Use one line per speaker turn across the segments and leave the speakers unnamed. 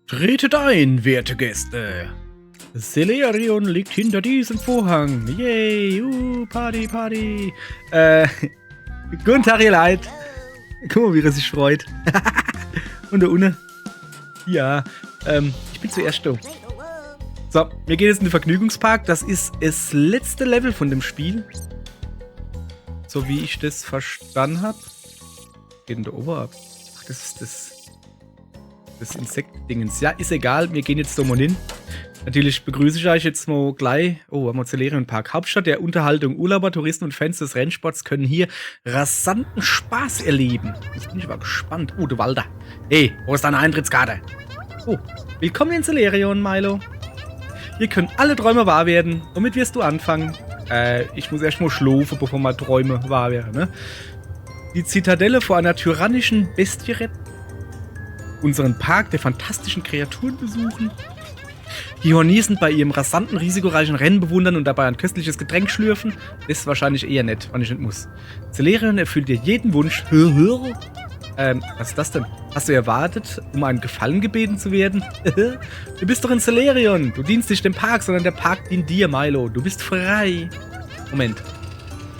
Tretet ein, werte Gäste. Celerion liegt hinter diesem Vorhang. Yay, Party, Party. Guten Tag, ihr Leid. Guck mal, wie er sich freut. Und der Unne. Ja, ich bin zuerst da. So, wir gehen jetzt in den Vergnügungspark. Das ist das letzte Level von dem Spiel. So wie ich das verstanden habe. Geht denn da oben ab? Ach, das ist das Insektdingens. Ja, ist egal. Wir gehen jetzt da mal hin. Natürlich begrüße ich euch jetzt mal gleich. Oh, am Celerion Park. Hauptstadt der Unterhaltung. Urlauber, Touristen und Fans des Rennsports können hier rasanten Spaß erleben. Jetzt bin ich aber gespannt. Oh, du Walter. Hey, wo ist deine Eintrittskarte? Oh, willkommen in Celerion, Milo. Hier können alle Träume wahr werden. Womit wirst du anfangen? Ich muss erst mal schlafen, bevor mal Träume wahr werden, ne? Die Zitadelle vor einer tyrannischen Bestie retten. Unseren Park der fantastischen Kreaturen besuchen. Die Hornissen bei ihrem rasanten, risikoreichen Rennen bewundern und dabei ein köstliches Getränk schlürfen. Ist wahrscheinlich eher nett, wenn ich nicht muss. Celerion erfüllt dir jeden Wunsch. Was ist das denn? Hast du erwartet, um einen Gefallen gebeten zu werden? Du bist doch in Celerion. Du dienst nicht dem Park, sondern der Park dient dir, Milo. Du bist frei. Moment.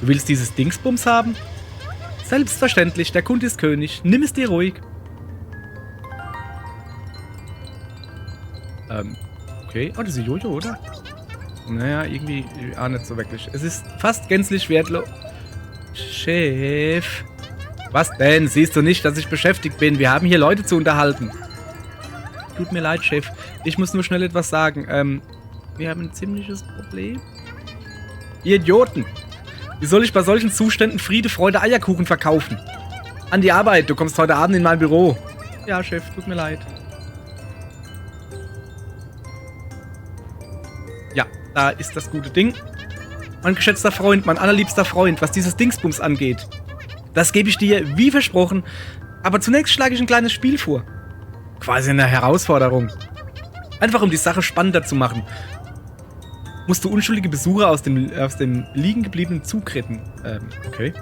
Du willst dieses Dingsbums haben? Selbstverständlich, der Kunde ist König. Nimm es dir ruhig. Okay. Oh, das ist ein Jojo, oder? Naja, irgendwie auch nicht so wirklich. Es ist fast gänzlich wertlos. Chef. Was denn? Siehst du nicht, dass ich beschäftigt bin? Wir haben hier Leute zu unterhalten. Tut mir leid, Chef. Ich muss nur schnell etwas sagen. Wir haben ein ziemliches Problem. Ihr Idioten! Wie soll ich bei solchen Zuständen Friede, Freude, Eierkuchen verkaufen? An die Arbeit, du kommst heute Abend in mein Büro. Ja, Chef, tut mir leid. Ja, da ist das gute Ding. Mein geschätzter Freund, mein allerliebster Freund, was dieses Dingsbums angeht. Das gebe ich dir, wie versprochen. Aber zunächst schlage ich ein kleines Spiel vor. Quasi eine Herausforderung. Einfach um die Sache spannender zu machen. Musst du unschuldige Besucher aus dem liegen gebliebenen Zug retten. Okay.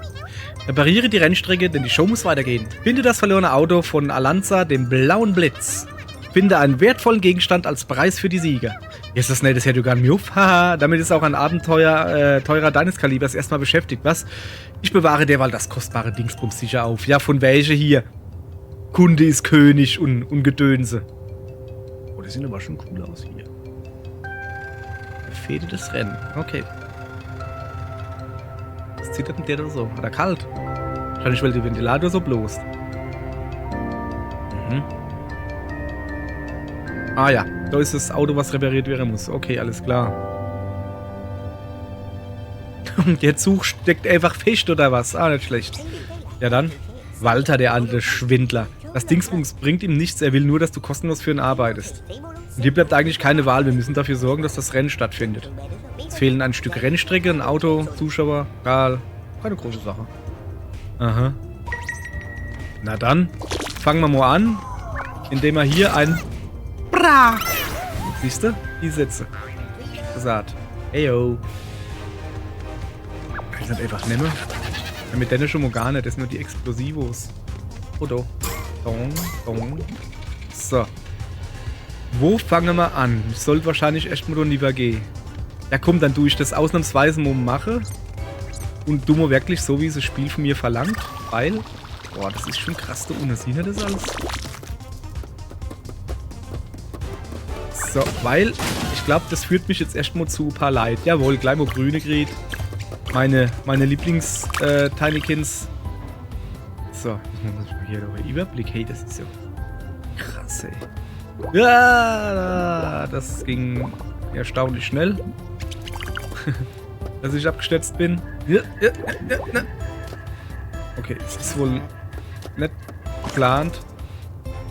Repariere die Rennstrecke, denn die Show muss weitergehen. Finde das verlorene Auto von Alanza, dem blauen Blitz. Finde einen wertvollen Gegenstand als Preis für die Sieger. Ist das nett, das hätte du gar nicht auf. Haha, damit ist auch ein Abenteuer teurer deines Kalibers erstmal beschäftigt, was? Ich bewahre derweil das kostbare Dingsbums sicher auf. Ja, von welche hier? Kunde ist König und Gedönse. Oh, die sehen aber schon cool aus hier. Fehde des Rennen. Okay. Was zittert denn der da so? Hat er kalt? Wahrscheinlich, weil der Ventilator so bloßt. Mhm. Ah ja, da ist das Auto, was repariert werden muss. Okay, alles klar. Und der Zug steckt einfach fest oder was? Ah, nicht schlecht. Ja dann. Walter, der alte Schwindler. Das Dingsbums bringt ihm nichts, er will nur, dass du kostenlos für ihn arbeitest. Und hier bleibt eigentlich keine Wahl, wir müssen dafür sorgen, dass das Rennen stattfindet. Es fehlen ein Stück Rennstrecke, ein Auto, Zuschauer, egal. Keine große Sache. Aha. Na dann, fangen wir mal an, indem wir hier ein Bra! Siehst du? Die Sätze. Gesagt. Heyo. Kann ich das einfach nehmen? Ja, mit denen schon mal gar nicht, das sind nur die Explosivos. Oder? Dong, dong. So. Wo fangen wir an? Ich sollte wahrscheinlich echt mal lieber gehen. Ja komm, dann tue ich das ausnahmsweise mal mache. Und du mal wirklich so, wie es das Spiel von mir verlangt. Weil, boah, das ist schon krass da unten. Sieht ihr das alles? So, weil, ich glaube, das führt mich jetzt erstmal zu ein paar Leid. Jawohl, gleich mal grüne Gret. Meine Lieblings-Tinykins. So, ich muss mal hier noch einen Überblick. Hey, das ist ja krass, ey. Ja, das ging erstaunlich schnell. Dass ich abgestürzt bin. Okay, es ist wohl nicht geplant,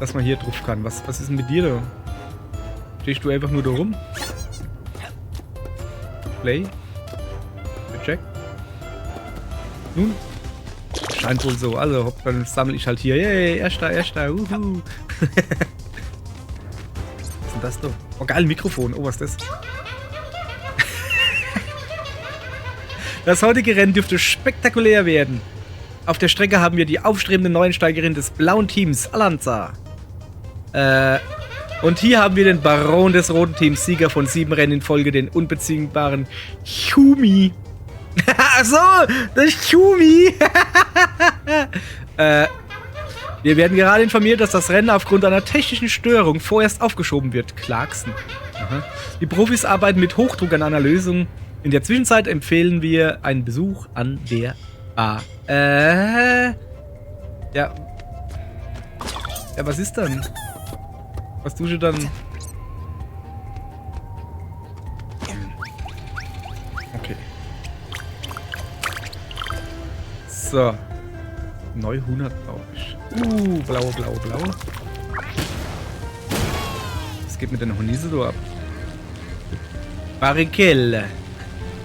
dass man hier drauf kann. Was ist denn mit dir da? Stehst du einfach nur da rum? Play? Check? Nun? Scheint wohl so. Also, hopp, dann sammle ich halt hier. Yay, erster. Uhu. Was ist denn das da? Oh, geil, Mikrofon. Oh, was ist das? Das heutige Rennen dürfte spektakulär werden. Auf der Strecke haben wir die aufstrebende Neuensteigerin des blauen Teams, Alanza. Und hier haben wir den Baron des roten Teams, Sieger von 7 Rennen in Folge, den unbezwingbaren Chumi. Achso, das Chumi. Wir werden gerade informiert, dass das Rennen aufgrund einer technischen Störung vorerst aufgeschoben wird. Clarkson. Aha. Die Profis arbeiten mit Hochdruck an einer Lösung. In der Zwischenzeit empfehlen wir einen Besuch an der Bar. Ja. Ja, was ist dann? Was tust du dann? Okay. So. Neu 100 brauche ich. Blau. Was geht mit den Honisedo ab? Barricelle.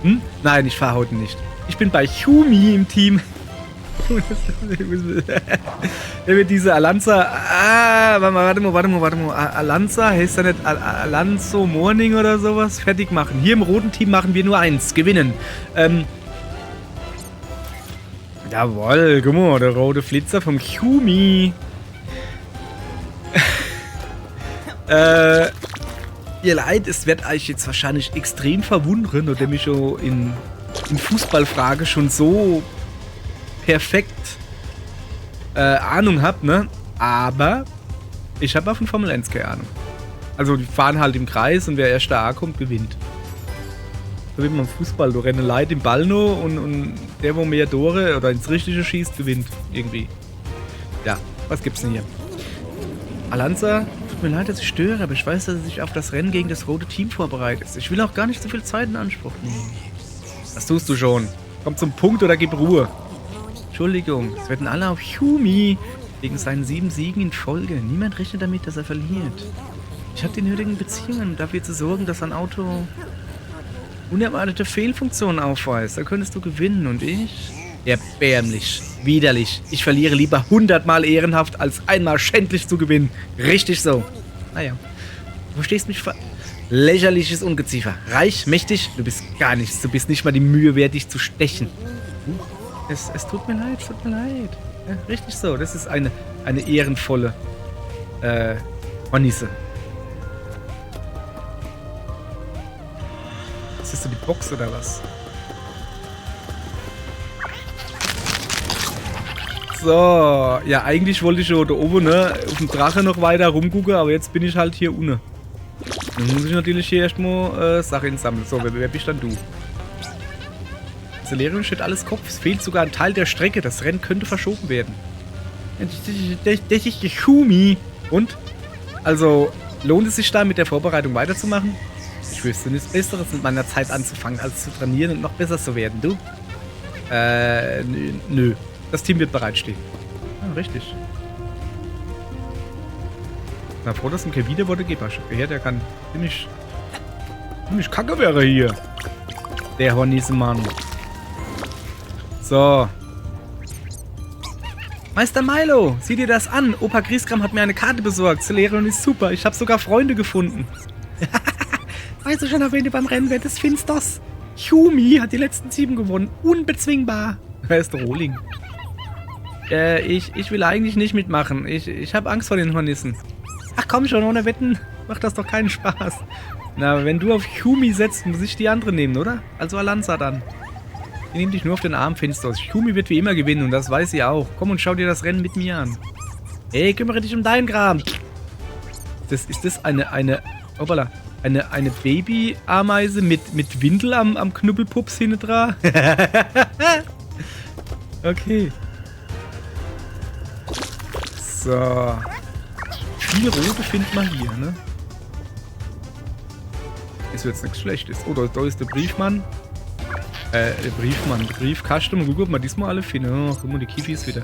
Hm? Nein, ich fahre heute nicht. Ich bin bei Chumi im Team. Der wird diese Alanza. Warte mal. Alanza heißt ja nicht Alonso Morning oder sowas. Fertig machen. Hier im roten Team machen wir nur eins. Gewinnen. Jawohl, guck mal, der rote Flitzer vom Chumi. Ihr Leid, es wird euch jetzt wahrscheinlich extrem verwundern, oder mich schon in Fußballfrage schon so perfekt Ahnung habt, ne? Aber ich habe auch von Formel 1 keine Ahnung. Also die fahren halt im Kreis und wer erst da kommt, gewinnt. So wie beim Fußball, du rennst Leid im Ball nur und der, wo mehr Tore oder ins Richtige schießt, gewinnt. Irgendwie. Ja, was gibt's denn hier? Alanza, tut mir leid, dass ich störe, aber ich weiß, dass er sich auf das Rennen gegen das rote Team vorbereitet. Ich will auch gar nicht so viel Zeit in Anspruch nehmen. Das tust du schon. Komm zum Punkt oder gib Ruhe. Entschuldigung, es werden alle auf Chumi wegen seinen 7 Siegen in Folge. Niemand rechnet damit, dass er verliert. Ich habe die nötigen Beziehungen, um dafür zu sorgen, dass ein Auto unerwartete Fehlfunktionen aufweist. Da könntest du gewinnen und ich? Erbärmlich, widerlich. Ich verliere lieber 100-mal ehrenhaft, als einmal schändlich zu gewinnen. Richtig so. Naja, du verstehst mich lächerliches Ungeziefer. Reich, mächtig, du bist gar nichts. Du bist nicht mal die Mühe wert, dich zu stechen. Es tut mir leid, Ja, richtig so. Das ist eine ehrenvolle Hornisse. Ist das die Box oder was? So, ja, eigentlich wollte ich schon da oben, ne, auf dem Drache noch weiter rumgucken, aber jetzt bin ich halt hier unten. Dann muss ich natürlich hier erstmal Sachen sammeln. So, wer bist dann du? Celerion steht alles Kopf. Es fehlt sogar ein Teil der Strecke. Das Rennen könnte verschoben werden. Das ist Chumi. Und? Also, lohnt es sich da mit der Vorbereitung weiterzumachen? Ich wüsste nichts Besseres mit meiner Zeit anzufangen, als zu trainieren und noch besser zu werden. Du? Nö. Das Team wird bereitstehen. Ja, richtig. Na, froh, dass ein kein Wiederworte gibt. Ja, der kann ziemlich kacke wäre hier. Der Hornisemann. So. Meister Milo, sieh dir das an. Opa Grieskram hat mir eine Karte besorgt. Celerion ist super. Ich habe sogar Freunde gefunden. Weißt du schon, auf wen du beim Rennen wettest? Finsters. Chumi hat die letzten 7 gewonnen. Unbezwingbar. Wer ist Rohling? Ich will eigentlich nicht mitmachen. Ich habe Angst vor den Hornissen. Ach komm schon, ohne Wetten macht das doch keinen Spaß. Na, wenn du auf Chumi setzt, muss ich die andere nehmen, oder? Also Alanza dann. Die nimmt dich nur auf den Arm, Finsters. Chumi wird wie immer gewinnen und das weiß sie auch. Komm und schau dir das Rennen mit mir an. Hey, kümmere dich um deinen Kram. Ist das eine Baby-Ameise mit Windel am Knubbelpups hinten dran? Okay. So. Viel Rote findet man hier, ne? Ist jetzt nichts Schlechtes. Oh, da ist der Briefmann. Der Briefkasten. Mal gucken, ob wir diesmal alle finden. Oh, guck mal, die Kiffis wieder.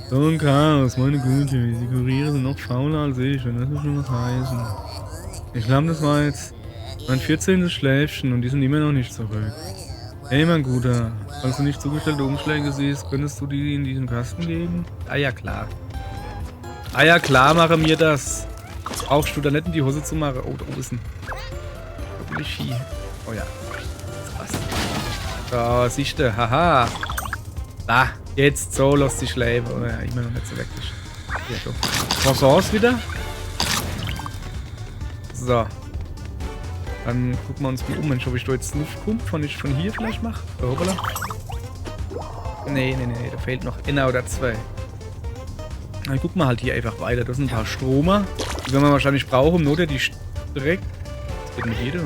So ein Chaos, meine Güte. Die Kuriere sind noch fauler als ich. Und das muss schon was heißen. Ich glaube, das war jetzt mein 14. Schläfchen und die sind immer noch nicht zurück. Hey, mein Guter. Falls du nicht zugestellte Umschläge siehst, könntest du die in diesen Kasten geben? Ah ja, klar. Ah ja, klar, mache mir das. Brauchst du da nicht in die Hose zu machen? Oh, da ist ein... Da will ich hier. Oh ja. So, siehst du. Haha. Da, jetzt so lässt sich leben. Oh ja, immer noch nicht so wirklich. Ja, schon. Croissants wieder. So. Dann gucken wir uns mal um. Mensch, ob ich da jetzt Luft komme, von hier vielleicht mache. Hoppala. Nee, da fehlt noch einer oder zwei. Dann gucken wir halt hier einfach weiter. Das sind ein paar Stromer, die werden wir wahrscheinlich brauchen, um Not die Strecke. Was geht mit jeder?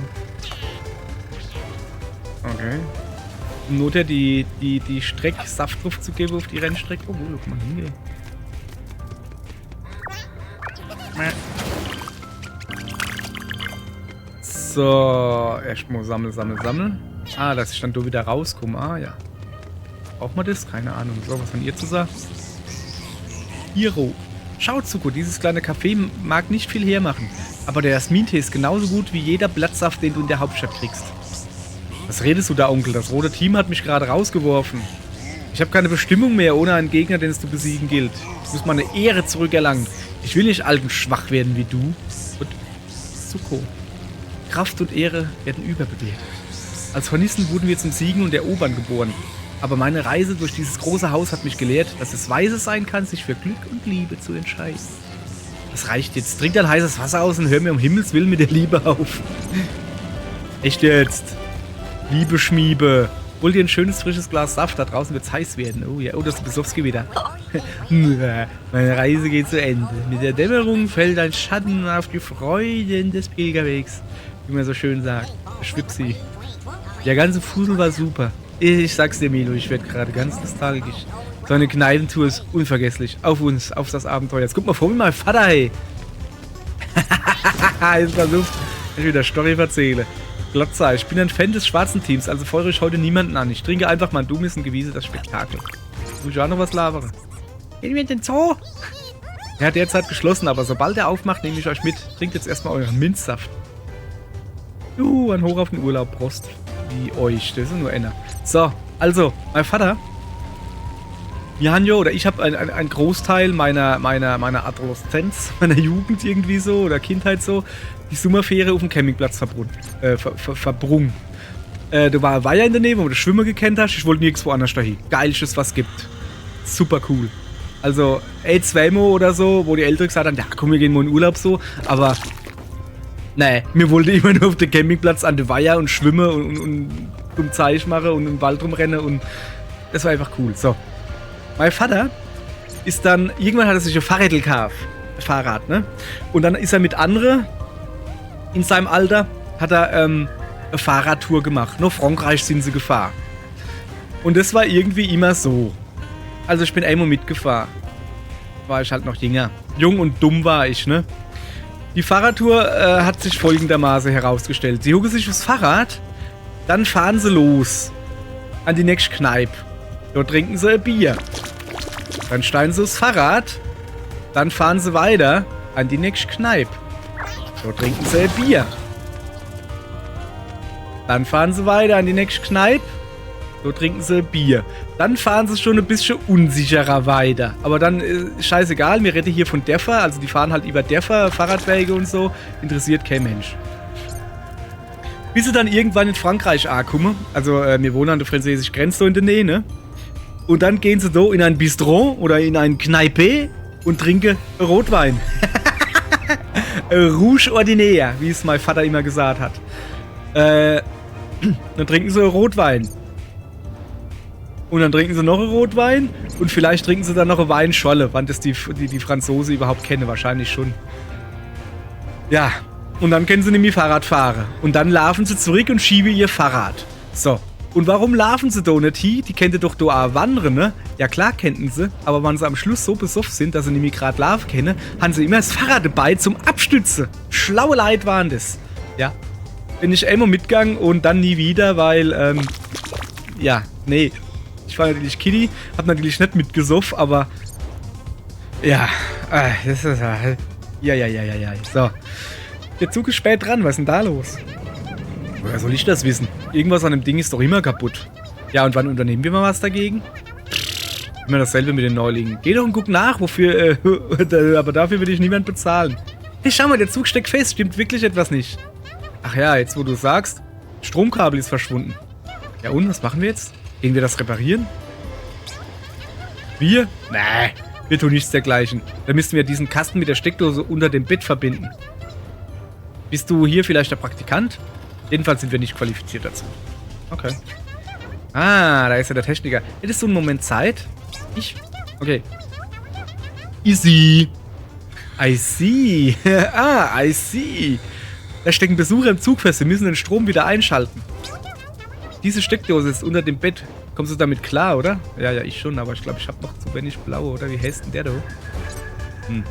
Okay. Um Not die Strecke Saft drauf zu geben auf die Rennstrecke. Oh, wo guck mal hingehen. So, erstmal sammeln. Ah, dass ich dann da wieder rauskomme. Ah, ja. Braucht man das? Keine Ahnung. So, was von ihr zu sagen? Hiro. Schau, Zuko, dieses kleine Café mag nicht viel hermachen. Aber der Jasmin-Tee ist genauso gut wie jeder Blattsaft, den du in der Hauptstadt kriegst. Was redest du da, Onkel? Das rote Team hat mich gerade rausgeworfen. Ich habe keine Bestimmung mehr ohne einen Gegner, den es zu besiegen gilt. Ich muss meine Ehre zurückerlangen. Ich will nicht alt und schwach werden wie du. Und Zuko. Kraft und Ehre werden überbewertet. Als Hornissen wurden wir zum Siegen und Erobern geboren. Aber meine Reise durch dieses große Haus hat mich gelehrt, dass es weise sein kann, sich für Glück und Liebe zu entscheiden. Das reicht jetzt. Trink dann heißes Wasser aus und hör mir um Himmels Willen mit der Liebe auf. Echt jetzt? Liebe Schmiebe. Hol dir ein schönes, frisches Glas Saft. Da draußen wird's heiß werden. Oh ja, oh, das ist Besowski wieder. Meine Reise geht zu Ende. Mit der Dämmerung fällt ein Schatten auf die Freuden des Pilgerwegs. Wie man so schön sagt. Schwipsi. Der ganze Fusel war super. Ich sag's dir, Milo, ich werde gerade ganz nostalgisch. So eine Kneipentour ist unvergesslich. Auf uns, auf das Abenteuer. Jetzt guck mal vor, wie mein Vater, hey. Jetzt versucht, dass ich wieder Story erzähle. Glotzer, ich bin ein Fan des schwarzen Teams, also feuere ich heute niemanden an. Ich trinke einfach mein dummes und gewiesenes Spektakel. Muss ich auch noch was labern? Gehen wir in den Zoo? Er hat derzeit geschlossen, aber sobald er aufmacht, nehme ich euch mit. Trinkt jetzt erstmal euren Minzsaft. Ein Hoch auf den Urlaub, Prost. Wie euch, das ist nur einer. So, also, mein Vater, Janjo, oder ich habe einen Großteil meiner Adoleszenz, meiner Jugend irgendwie so, oder Kindheit so, die Sommerferie auf dem Campingplatz verbrungen. Da war ein Weiher in der Nähe, wo du Schwimmer gekannt hast. Ich wollte nirgendwo anders dahin. Geilstes, was gibt. Super cool. Also, zweimal oder so, wo die Eltern gesagt haben, ja komm, wir gehen mal in Urlaub so, aber nee, mir wollte immer nur auf den Campingplatz an der Weiher und schwimmen und dumm Zeich machen und im Wald rumrennen und das war einfach cool. So. Mein Vater ist dann, irgendwann hat er sich ein Fahrrädl gekauft. Fahrrad, ne? Und dann ist er mit anderen in seinem Alter, hat er eine Fahrradtour gemacht. Nach Frankreich sind sie gefahren. Und das war irgendwie immer so. Also ich bin einmal mitgefahren. War ich halt noch jünger. Jung und dumm war ich, ne? Die Fahrradtour hat sich folgendermaßen herausgestellt. Sie hucken sich aufs Fahrrad, dann fahren sie los an die nächste Kneipe. Dort trinken sie ein Bier. Dann steigen sie aufs Fahrrad, dann fahren sie weiter an die nächste Kneipe. Dort trinken sie ein Bier. Dann fahren sie weiter an die nächste Kneipe. Dort trinken sie ein Bier. Dann fahren sie schon ein bisschen unsicherer weiter. Aber dann, scheißegal, wir reden hier von Dörfer. Also die fahren halt über Dörfer, Fahrradwege und so. Interessiert kein Mensch. Bis sie dann irgendwann in Frankreich ankommen. Also wir wohnen an der französischen Grenze so in der Nähe, ne? Und dann gehen sie so in ein Bistro oder in ein Kneipe und trinken Rotwein. Rouge ordinaire, wie es mein Vater immer gesagt hat. Dann trinken sie Rotwein. Und dann trinken sie noch einen Rotwein und vielleicht trinken sie dann noch eine Weinscholle, wann das die Franzosen überhaupt kennen, wahrscheinlich schon. Ja, und dann können sie nämlich Fahrrad fahren. Und dann laufen sie zurück und schieben ihr Fahrrad. So, und warum laufen sie da nicht hin? Die kennt ihr doch da auch wandern, ne? Ja klar kennten sie, aber wenn sie am Schluss so besoffen sind, dass sie nämlich gerade laufen können, haben sie immer das Fahrrad dabei zum Abstützen. Schlaue Leute waren das. Ja, bin ich einmal mitgegangen und dann nie wieder, weil, ja, nee. Ich war natürlich Kitty, hab natürlich nicht mitgesoffen, aber ja, das ist ja. So, der Zug ist spät dran, was ist denn da los? Woher soll ich das wissen? Irgendwas an dem Ding ist doch immer kaputt. Ja, und wann unternehmen wir mal was dagegen? Immer dasselbe mit den Neulingen. Geh doch und guck nach, wofür, aber dafür will ich niemand bezahlen. Hey, schau mal, der Zug steckt fest, stimmt wirklich etwas nicht. Ach ja, jetzt wo du sagst, Stromkabel ist verschwunden. Ja und, was machen wir jetzt? Gehen wir das reparieren? Wir? Nee, wir tun nichts dergleichen. Dann müssten wir diesen Kasten mit der Steckdose unter dem Bett verbinden. Bist du hier vielleicht der Praktikant? Jedenfalls sind wir nicht qualifiziert dazu. Okay. Ah, da ist ja der Techniker. Hättest du einen Moment Zeit? Ich? Okay. Easy. I see. Ah, I see. Da stecken Besucher im Zug fest. Wir müssen den Strom wieder einschalten. Diese Steckdose ist unter dem Bett. Kommst du damit klar, oder? Ja, ich schon, aber ich glaube, ich habe noch zu wenig blaue, oder? Wie heißt denn der da? Hm.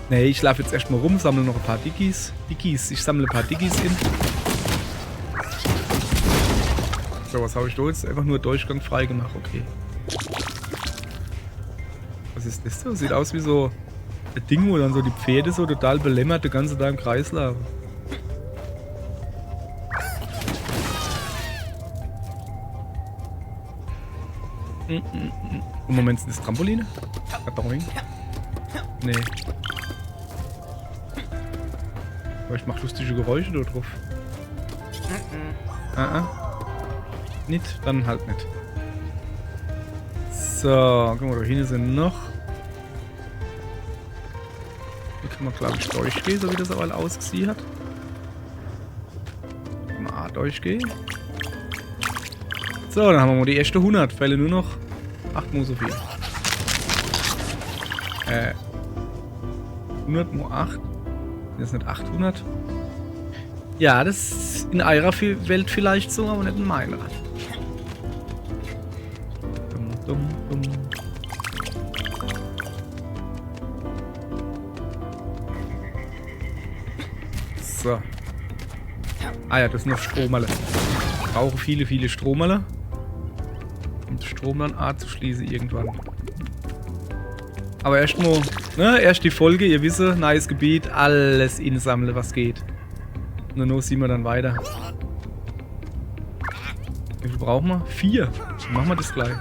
Nee, ich laufe jetzt erstmal rum, sammle noch ein paar Diggis. Ich sammle ein paar Diggis in. So, was habe ich da jetzt? Einfach nur Durchgang frei gemacht, okay. Was ist das so? Sieht aus wie so ein Ding, wo dann so die Pferde so total belämmert den ganzen Tag im Kreis laufen. Im Moment sind das Trampoline? Nee. Aber ich mache lustige Geräusche da drauf. Nicht? Dann halt nicht. So, guck mal, da hinten sind noch. Hier kann man, glaube ich, durchgehen, so wie das auch ausgesehen hat. Mal durchgehen. So, dann haben wir mal die erste 100. Fälle nur noch 8 mal so viel. 100 mal 8. Das ist nicht 800. Ja, das ist in eurer Welt vielleicht so, aber nicht in meiner. Dumm. So. Ah ja, das sind noch Stromalle. Ich brauche viele Stromalle. Um den Strom dann anzuschließen irgendwann. Aber erstmal, ne, erst die Folge, ihr wisst, neues Gebiet, alles insammeln, was geht. Und dann sehen wir dann weiter. Wie viel brauchen wir? 4. Dann machen wir das gleich.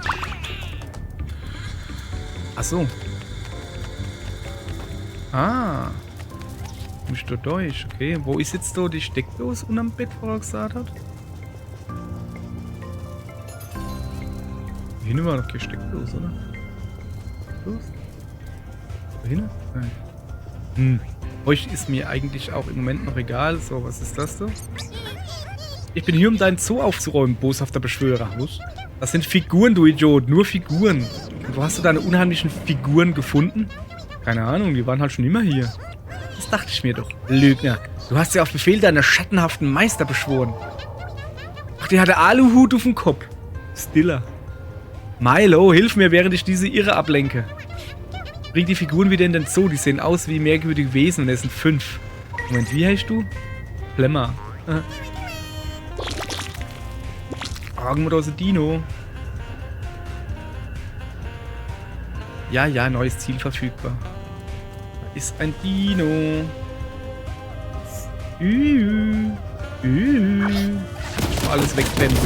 Achso. Ah. Muss ich da durch, okay. Wo ist jetzt da die Steckdose unterm Bett, wo er gesagt hat? Hier war noch keine Steckdose, oder? Los? Da hinten? Nein. Euch ist mir eigentlich auch im Moment noch egal. So, was ist das da? Ich bin hier, um deinen Zoo aufzuräumen, boshafter Beschwörer. Was? Das sind Figuren, du Idiot. Nur Figuren. Und wo hast du deine unheimlichen Figuren gefunden? Keine Ahnung, die waren halt schon immer hier. Das dachte ich mir doch. Lügner. Du hast ja auf Befehl deiner schattenhaften Meister beschworen. Ach, der hatte Aluhut auf dem Kopf. Stiller. Milo, hilf mir, während ich diese Irre ablenke. Bring die Figuren wieder in den Zoo. Die sehen aus wie merkwürdige Wesen und es sind 5. Moment, wie heißt du? Plemmer. Irgendwo da ist ein Dino. Ja, neues Ziel verfügbar. Da ist ein Dino. Alles wegblenden.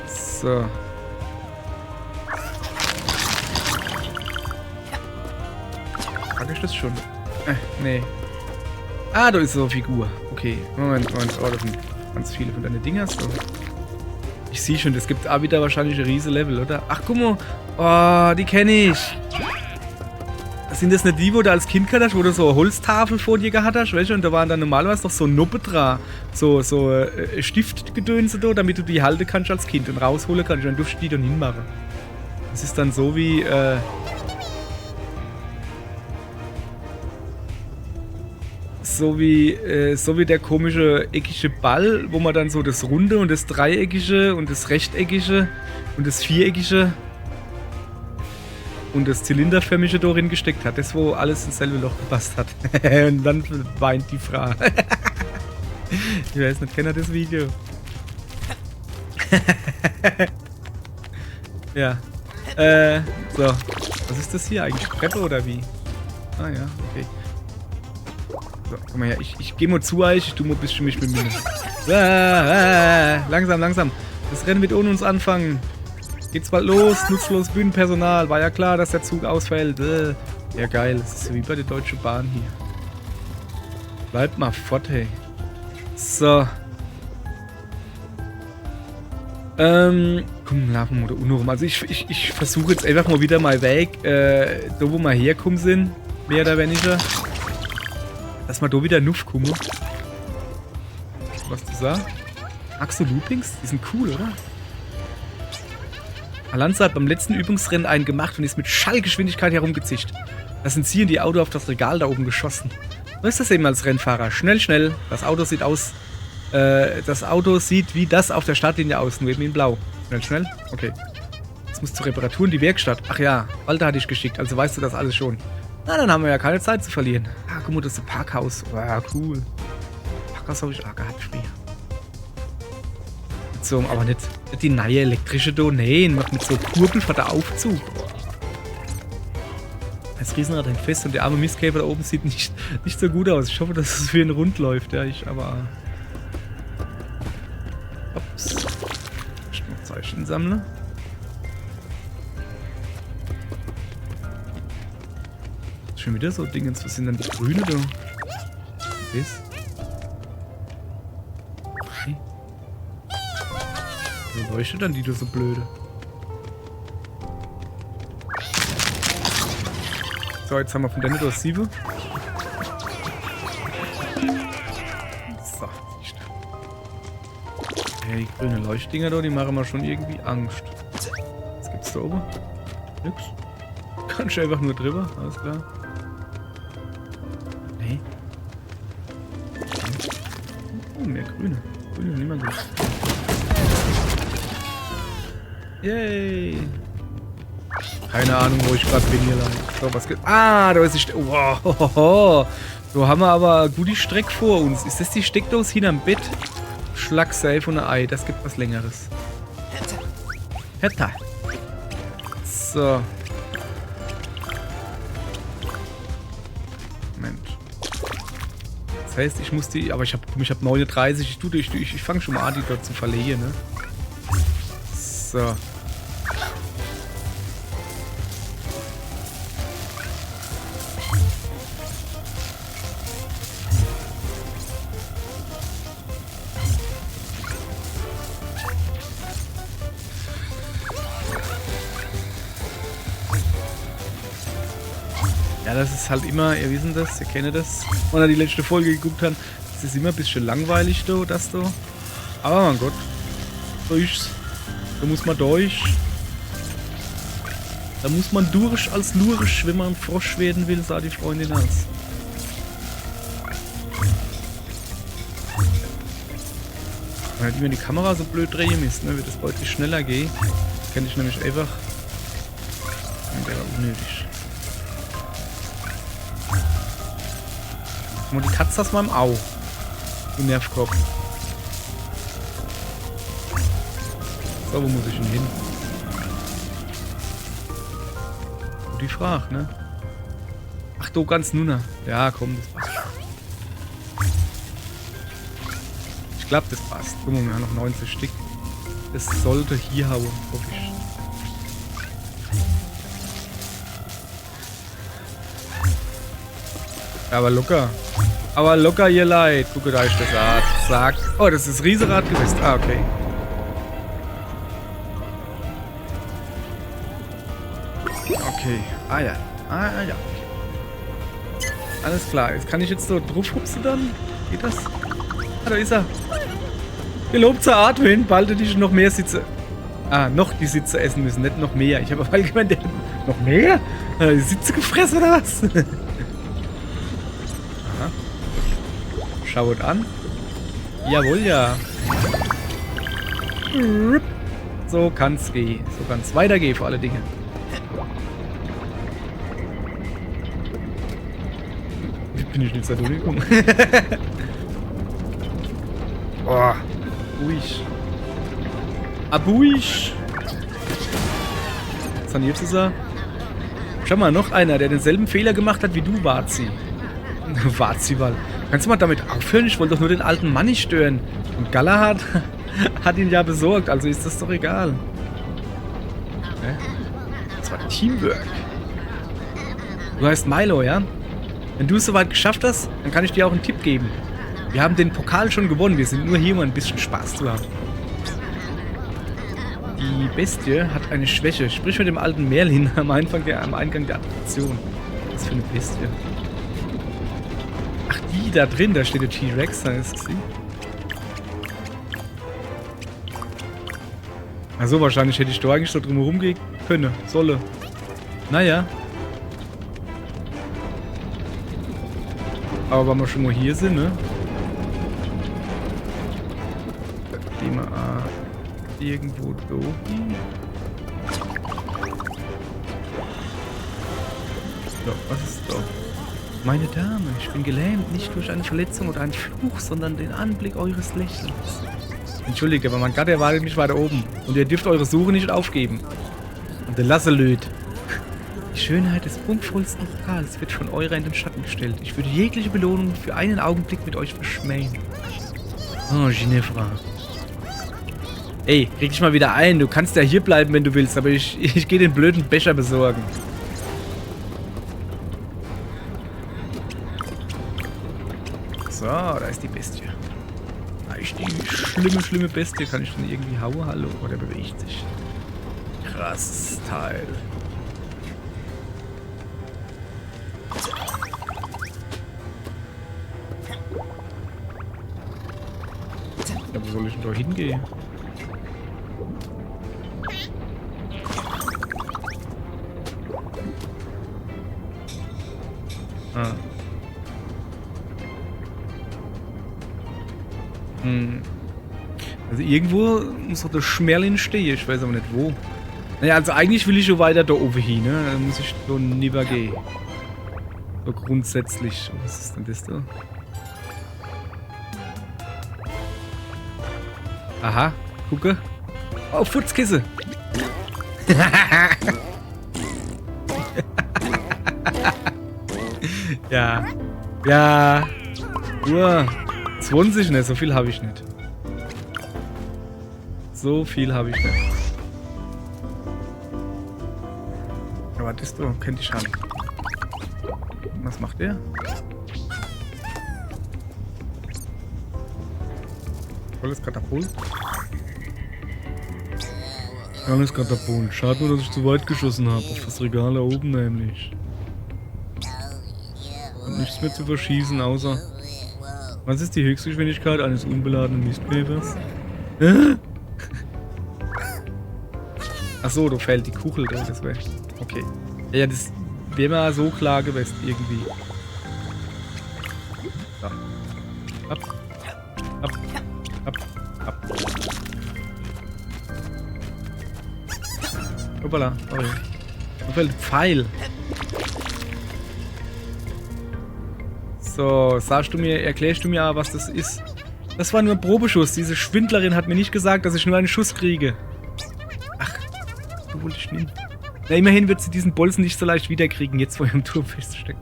So. Packe ich das schon? Nee. Ah, da ist so eine Figur. Okay. Moment. Oh, das sind ganz viele von deinen Dinger. So. Ich sehe schon, es gibt auch wieder wahrscheinlich ein riesen Level, oder? Ach, guck mal. Oh, die kenne ich. Sind das nicht die, wo du als Kind gehabt hast, wo du so eine Holztafel vor dir gehabt hast, weißt du? Und da waren dann normalerweise noch so Nuppe dran. So Stiftgedönse da, damit du die halten kannst als Kind und rausholen kannst. Und dann durfst du die dann hinmachen. Das ist dann so wie, so wie der komische eckige Ball, wo man dann so das Runde und das Dreieckige und das Rechteckige und das Viereckige und das Zylinderförmige darin gesteckt hat. Das, wo alles ins selbe Loch gepasst hat. Und dann weint die Frau. Ich weiß nicht, kennt ihr das Video? Ja. So. Was ist das hier eigentlich? Treppe oder wie? Ah ja, okay. So, komm mal her. Ich geh mal zu euch, ich tu mal ein bisschen mich bemühen. Langsam. Das Rennen wird ohne uns anfangen. Geht's bald los, nutzlos Bühnenpersonal. War ja klar, dass der Zug ausfällt. Ja geil, das ist so wie bei der Deutschen Bahn hier. Bleibt mal fort, hey. So. Komm, laufen wir da unten rum. Also ich versuche jetzt einfach mal wieder mal weg, da wo wir herkommen sind, mehr oder weniger. Dass wir da wieder nuff kommen. Was du sagst? Axo Loopings? Die sind cool, oder? Alanza hat beim letzten Übungsrennen einen gemacht und ist mit Schallgeschwindigkeit herumgezischt. Da sind sie in die Auto auf das Regal da oben geschossen. So ist das eben als Rennfahrer. Schnell, schnell. Das Auto sieht aus. Das Auto sieht wie das auf der Startlinie aus, nur eben in blau. Schnell, schnell. Okay. Jetzt muss zur Reparatur in die Werkstatt. Ach ja, Walter hat dich geschickt, also weißt du das alles schon. Na, dann haben wir ja keine Zeit zu verlieren. Ah, guck mal, das ist ein Parkhaus. Wow, cool. Parkhaus habe ich auch gehabt früher. Mit so, aber nicht die neue elektrische da. Nee, mit so Kurbel vor der Aufzug. Das Riesenrad hängt fest und der arme Mistkäfer da oben sieht nicht so gut aus. Ich hoffe, dass es für ihn rund läuft. Ja, aber... Ups. Ich noch Zeichen sammeln. Schon wieder so Dingens. Was sind denn die Grüne da? Das? Okay. Wo leuchtet dann die da so blöde? So, jetzt haben wir von der Mitte aus 7. So, siehst du. Ja, die grünen Leuchtdinger da, die machen mir schon irgendwie Angst. Was gibt's da oben? Nix. Kann ich einfach nur drüber, alles klar. Nee. Oh, mehr Grüne. Grüne sind immer gut. Yay! Keine Ahnung, wo ich gerade bin hier lang. So, was geht? Ah, da ist die wow. So haben wir aber gut die Strecke vor uns. Ist das die Steckdose hinterm Bett? Schlag safe und ein Ei. Das gibt was Längeres. Hätte. So. Moment. Das heißt, ich muss die... Aber ich hab 39. Ich fange schon mal an, die dort zu verlegen, ne? So. Ja, das ist halt immer, ihr wisst das, ihr kennt das, wenn ihr die letzte Folge geguckt habt, das ist immer ein bisschen langweilig, das da. Aber mein Gott, so ist's. Da muss man durch. Da muss man durch als Lurch, wenn man ein Frosch werden will, sagt die Freundin als. Wenn halt immer die Kamera so blöd drehen müsst, ne, wird das deutlich schneller gehen. Das kenne ich nämlich einfach. Und der war unnötig. Guck mal, die Katze aus meinem Au. Du Nervkopf. So, wo muss ich denn hin? Gute Frage, ne? Ach, du ganz nunna. Ja, komm, das passt. Ich glaube, das passt. Guck mal, wir haben noch 19 Stück. Das sollte hier hauen, hoffe ich. Aber locker. Aber locker, ihr Leid. Gucke, da ist das Rad. Sagt. Oh, das ist das Riesenrad gewesen. Ah, okay. Okay. Ah ja. Ah ja. Alles klar. Jetzt kann ich jetzt so drauf hupsen dann. Geht das? Ah, da ist er. Gelobter Artwin. Bald hätte ich noch mehr Sitze. Ah, noch die Sitze essen müssen. Nicht noch mehr. Ich habe auf allgemein der... Noch mehr? Die Sitze gefressen oder was? Schaut an. Jawohl, ja. So kann's gehen. So kann's weitergehen, vor alle Dinge. Wie bin ich nicht da durchgekommen? Boah. Ruhig. Abuisch. Saniert ist er. Schau mal, noch einer, der denselben Fehler gemacht hat wie du, Wazi. Wazi-Wall. Kannst du mal damit aufhören? Ich wollte doch nur den alten Mann nicht stören. Und Galahad hat ihn ja besorgt, also ist das doch egal. Das war Teamwork. Du heißt Milo, ja? Wenn du es soweit geschafft hast, dann kann ich dir auch einen Tipp geben. Wir haben den Pokal schon gewonnen, wir sind nur hier, um ein bisschen Spaß zu haben. Die Bestie hat eine Schwäche. Sprich mit dem alten Merlin am Eingang der Attraktion. Was für eine Bestie? Ach, die da drin, da steht der T-Rex, da ist sie. Also wahrscheinlich hätte ich da eigentlich so drum herum gehen können. Solle. Naja. Aber wenn wir schon mal hier sind, ne? Gehen wir irgendwo da hin. So, was ist da? Meine Dame, ich bin gelähmt, nicht durch eine Verletzung oder einen Fluch, sondern den Anblick eures Lächelns. Entschuldigt, aber mein Gatte erwartet mich weiter oben. Und ihr dürft eure Suche nicht aufgeben. Und der Lasselöd. Die Schönheit des prunkvollsten Lokals wird von eurer in den Schatten gestellt. Ich würde jegliche Belohnung für einen Augenblick mit euch verschmähen. Oh, Ginevra. Ey, reg dich mal wieder ein. Du kannst ja hier bleiben, wenn du willst, aber ich gehe den blöden Becher besorgen. So, da ist die Bestie. Da ist die schlimme Bestie. Kann ich denn irgendwie hauen? Hallo? Oh, der bewegt sich. Krasses Teil. Ja, wo soll ich denn da hingehen? Ah. Also irgendwo muss doch der Schmerlin stehen, ich weiß aber nicht wo. Naja, also eigentlich will ich schon weiter da oben hin, ne? Dann muss ich da lieber gehen. So grundsätzlich. Was ist denn das da? Aha, gucke. Oh, Futzkisse. Ja. Ja. Uah. 20, ne, so viel habe ich nicht. So viel habe ich nicht. Aber das da kennt ich schon. Was macht der? Volles Katapult. Alles Katapult. Schade nur, dass ich zu weit geschossen habe. Auf das Regal da oben nämlich. Und nichts mehr zu verschießen, außer... Was ist die Höchstgeschwindigkeit eines unbeladenen Mistkäfers? Achso, da fällt die Kuchel da, das wäre. Okay. Ja, das wäre mal so klar gewesen, irgendwie. So. Ab. Ab. Ab. Ab. Hoppala, sorry. Da fällt ein Pfeil. So, erklärst du mir, was das ist? Das war nur ein Probeschuss. Diese Schwindlerin hat mir nicht gesagt, dass ich nur einen Schuss kriege. Ach, so wollte ich nicht. Na, immerhin wird sie diesen Bolzen nicht so leicht wiederkriegen, jetzt wo er im Turm feststeckt.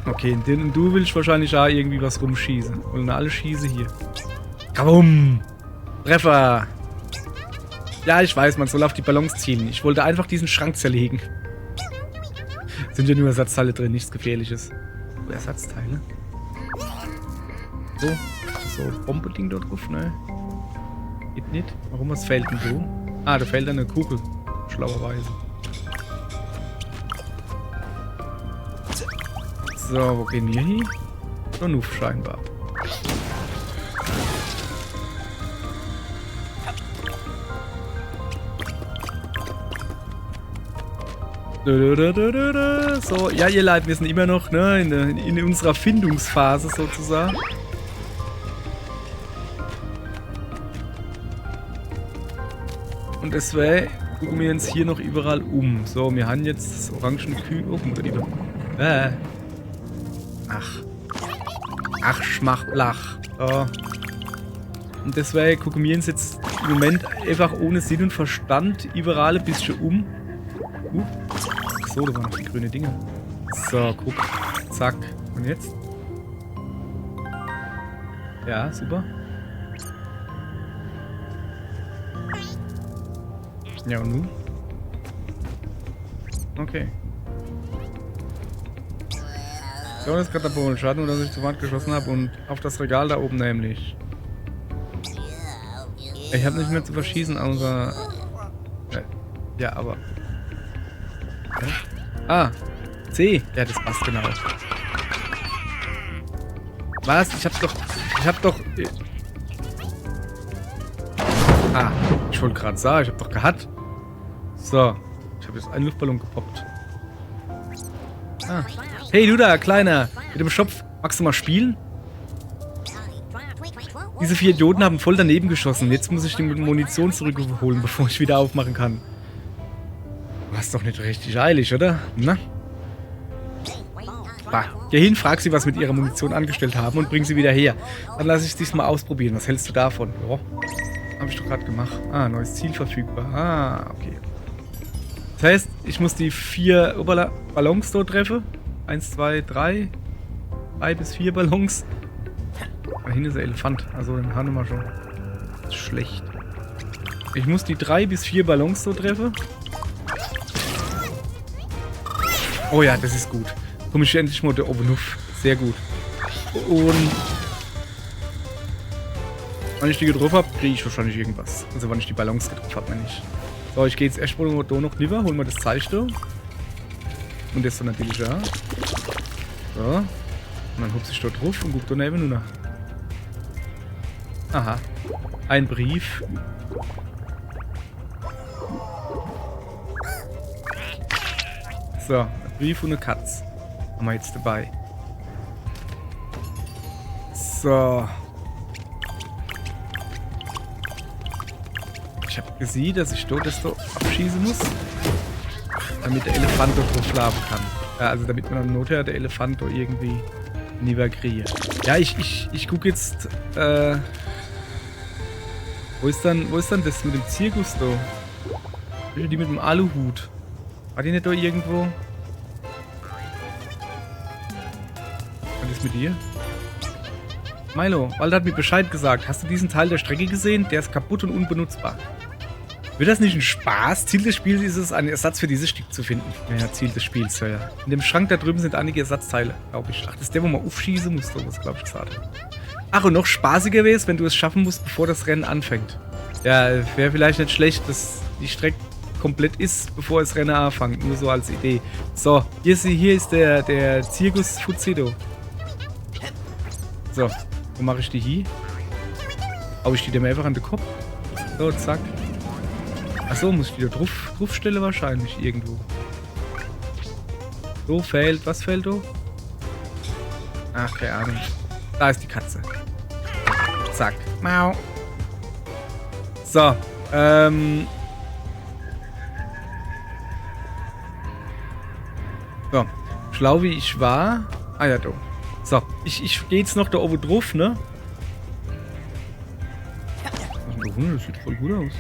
Okay, du willst wahrscheinlich auch irgendwie was rumschießen. Wollen wir alle schießen hier. Kabum! Treffer! Ja, ich weiß, man soll auf die Ballons ziehen. Ich wollte einfach diesen Schrank zerlegen. Sind ja nur Ersatzteile drin, nichts Gefährliches. Oh, Ersatzteile? So Bombending da drauf, ne? Geht nicht. Warum, was fällt denn so? Ah, da fällt eine Kugel. Schlauerweise. So, wo gehen wir hin? So, Nuff scheinbar. So, ja, ihr Leute, wir sind immer noch, ne, in unserer Findungsphase sozusagen. Und deswegen gucken wir uns hier noch überall um. So, wir haben jetzt das orangene Kühl. Oh, Ach, Schmachblach. So. Und deswegen gucken wir uns jetzt im Moment einfach ohne Sinn und Verstand überall ein bisschen um. So, da waren noch die grünen Dinge. So, guck. Zack. Und jetzt? Ja, super. Ja, und nun? Okay. So, das Katapult. Schade nur, dass ich zur Wand geschossen habe und auf das Regal da oben nämlich. Ich habe nicht mehr zu verschießen, außer... Ja, aber... Ah, C. Ja, das passt genau. Was? Ich hab doch... Ah, ich wollte gerade sagen, ich hab doch gehabt. So, ich habe jetzt einen Luftballon gepoppt. Ah. Hey, du da, Kleiner, mit dem Schopf, magst du mal spielen? Diese 4 Idioten haben voll daneben geschossen. Jetzt muss ich die Munition zurückholen, bevor ich wieder aufmachen kann. Du hast doch nicht richtig eilig, oder? Na? Bah. Geh hin, frag sie, was mit ihrer Munition angestellt haben und bring sie wieder her. Dann lasse ich es diesmal ausprobieren. Was hältst du davon? Ja. Habe ich doch gerade gemacht. Ah, neues Ziel verfügbar. Ah, okay. Das heißt, ich muss die 4 Ballons dort treffen. 1, 2, 3. 3 bis 4 Ballons. Da hinten ist der Elefant. Also den haben wir schon. Das ist schlecht. Ich muss die 3 bis 4 Ballons dort treffen. Oh ja, das ist gut. Komme ich endlich mal der oben auf. Sehr gut. Und wenn ich die getroffen habe, kriege ich wahrscheinlich irgendwas. Also wenn ich die Ballons getroffen habe, meine ich. So, ich gehe jetzt erstmal da noch lieber, holen wir das Zeichen. Und das dann natürlich da. So. Und dann hupse ich dort drauf und guck daneben nur nach. Aha. Ein Brief. So, ein Brief und eine Katz. Haben wir jetzt dabei. So. Ich habe gesehen, dass ich dort das so abschießen muss. Damit der Elefant dort drauf schlafen kann. Ja, also damit man am Nother der Elefant dort irgendwie lieber kriege. Ja, ich gucke jetzt, wo ist dann das mit dem Zirkus da? Die mit dem Aluhut. War die nicht da irgendwo? Was ist mit dir? Milo, Walter hat mir Bescheid gesagt. Hast du diesen Teil der Strecke gesehen? Der ist kaputt und unbenutzbar. Wird das nicht ein Spaß? Ziel des Spiels ist es, einen Ersatz für dieses Stück zu finden. Ja, Ziel des Spiels, ja. In dem Schrank da drüben sind einige Ersatzteile, glaube ich. Ach, das ist der, wo man aufschießen muss, was glaube ich gesagt. Ach, und noch spaßiger wäre es, wenn du es schaffen musst, bevor das Rennen anfängt. Ja, wäre vielleicht nicht schlecht, dass die Strecke komplett ist, bevor das Rennen anfängt. Nur so als Idee. So, hier ist der Zirkus Fuzzido. So, wo mache ich die hier? Hau ich die dem einfach an den Kopf? So, zack. Achso, muss ich die da drauf stellen wahrscheinlich irgendwo. So, fehlt. Was fehlt da? Ach, keine Ahnung. Da ist die Katze. Zack. Mau. So, so. Schlau wie ich war. Ah ja, da. So, ich gehe jetzt noch da oben drauf, ne? Das sieht voll gut aus.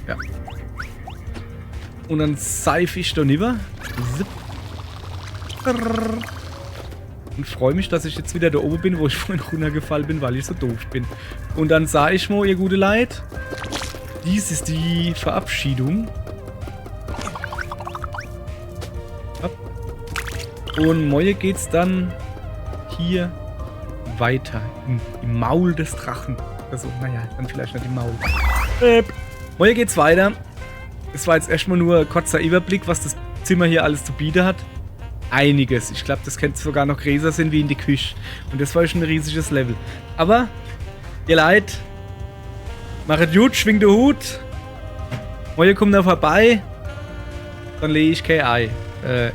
Ja. Und dann seife ich da rüber. Und freue mich, dass ich jetzt wieder da oben bin, wo ich vorhin runtergefallen bin, weil ich so doof bin. Und dann sah ich mal, ihr gute Leid, dies ist die Verabschiedung. Und morgen geht's dann hier weiter. Im Maul des Drachen. Also, naja, dann vielleicht nicht im Maul. Morgen geht's weiter. Es war jetzt erstmal nur ein kurzer Überblick, was das Zimmer hier alles zu bieten hat. Einiges. Ich glaube, das könnte sogar noch größer sein wie in die Küche. Und das war schon ein riesiges Level. Aber, ihr Leid, macht gut, schwingt den Hut. Morgen kommt er vorbei. Dann lege ich kein Ei.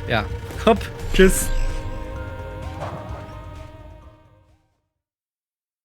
Ja. Hopp. Tschüss.